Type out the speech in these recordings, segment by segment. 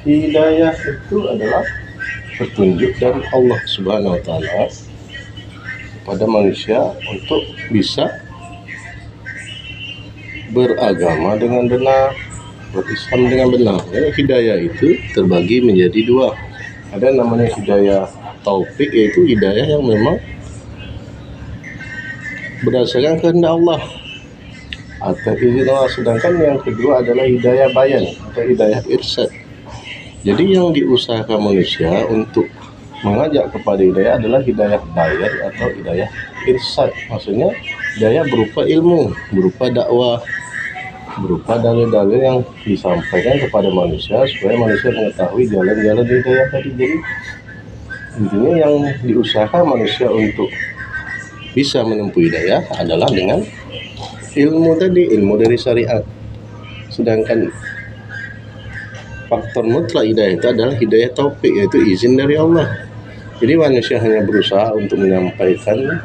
hidayah itu adalah petunjuk dari Allah Subhanahu wa taala kepada manusia untuk bisa beragama dengan benar, berislam dengan benar. Jadi hidayah itu terbagi menjadi dua. Ada namanya hidayah taufik, yaitu hidayah yang memang berdasarkan kehendak Allah atau izin Allah. Sedangkan yang kedua adalah hidayah bayan atau hidayah irsyad. Jadi yang diusahakan manusia untuk mengajak kepada hidayah adalah hidayah bayan atau hidayah irsyad. Maksudnya hidayah berupa ilmu, berupa dakwah, berupa dalil-dalil yang disampaikan kepada manusia supaya manusia mengetahui jalan-jalan hidayah tadi. Jadi intinya yang diusahakan manusia untuk bisa menempuh hidayah adalah dengan ilmu tadi, ilmu dari syariat. Sedangkan faktor mutlak hidayah itu adalah hidayah taufik, yaitu izin dari Allah. Jadi manusia hanya berusaha untuk menyampaikan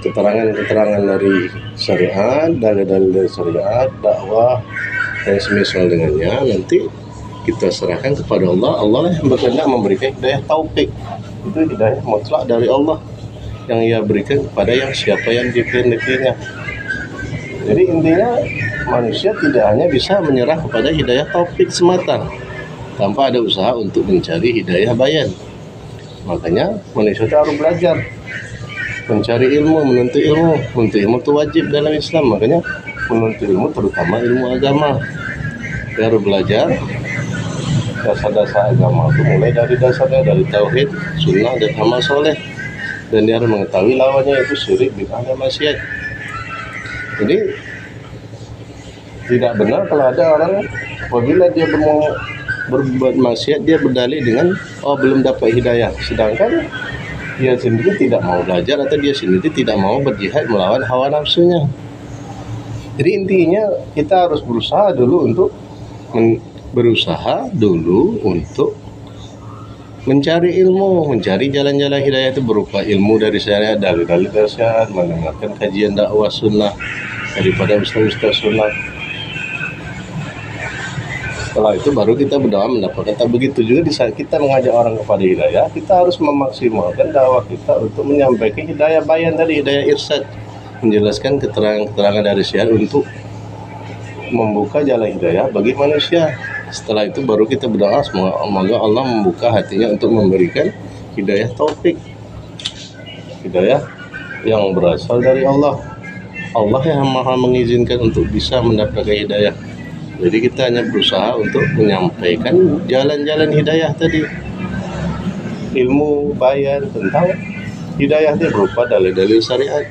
keterangan-keterangan dari syariat, dalil-dalil dari syariat, dakwah dan semisal dengannya. Nanti kita serahkan kepada Allah. Allah lah yang berkehendak memberikan hidayah taufik. Itu hidayah mutlak dari Allah yang Ia berikan kepada yang siapa yang dikehendakinya. Jadi intinya manusia tidak hanya bisa menyerah kepada hidayah taufik semata tanpa ada usaha untuk mencari hidayah bayan. Makanya manusia itu harus belajar, mencari ilmu, menuntut ilmu. Menuntut ilmu itu wajib dalam Islam. Makanya menuntut ilmu terutama ilmu agama. Dia harus belajar dasar-dasar agama itu, mulai dari dasarnya, dari tauhid, sunnah dan amal soleh. Dan dia harus mengetahui lawannya, yaitu syirik, bid'ah dan maksiat. Jadi tidak benar kalau ada orang apabila dia mau berbuat maksiat dia berdalih dengan belum dapat hidayah, sedangkan dia sendiri tidak mau belajar atau dia sendiri tidak mau berjihad melawan hawa nafsunya. Jadi intinya kita harus berusaha dulu untuk mencari ilmu, mencari jalan-jalan hidayah itu berupa ilmu dari syariat, dalil-dalil dari syariat, mendengarkan kajian dakwah sunnah daripada ustaz-ustaz sunnah. Setelah itu baru kita berdoa mendapatkan. Begitu juga di saat kita mengajak orang kepada hidayah, kita harus memaksimalkan dakwah kita untuk menyampaikan hidayah bayan dari hidayah irsyad, menjelaskan keterangan-keterangan dari syariat untuk membuka jalan hidayah bagi manusia. Setelah itu baru kita berdoa semoga Allah membuka hatinya untuk memberikan hidayah taufik, hidayah yang berasal dari Allah. Allah yang maha mengizinkan untuk bisa mendapatkan hidayah. Jadi kita hanya berusaha untuk menyampaikan jalan-jalan hidayah tadi, ilmu bayan tentang hidayah itu berupa dalil-dalil syariat.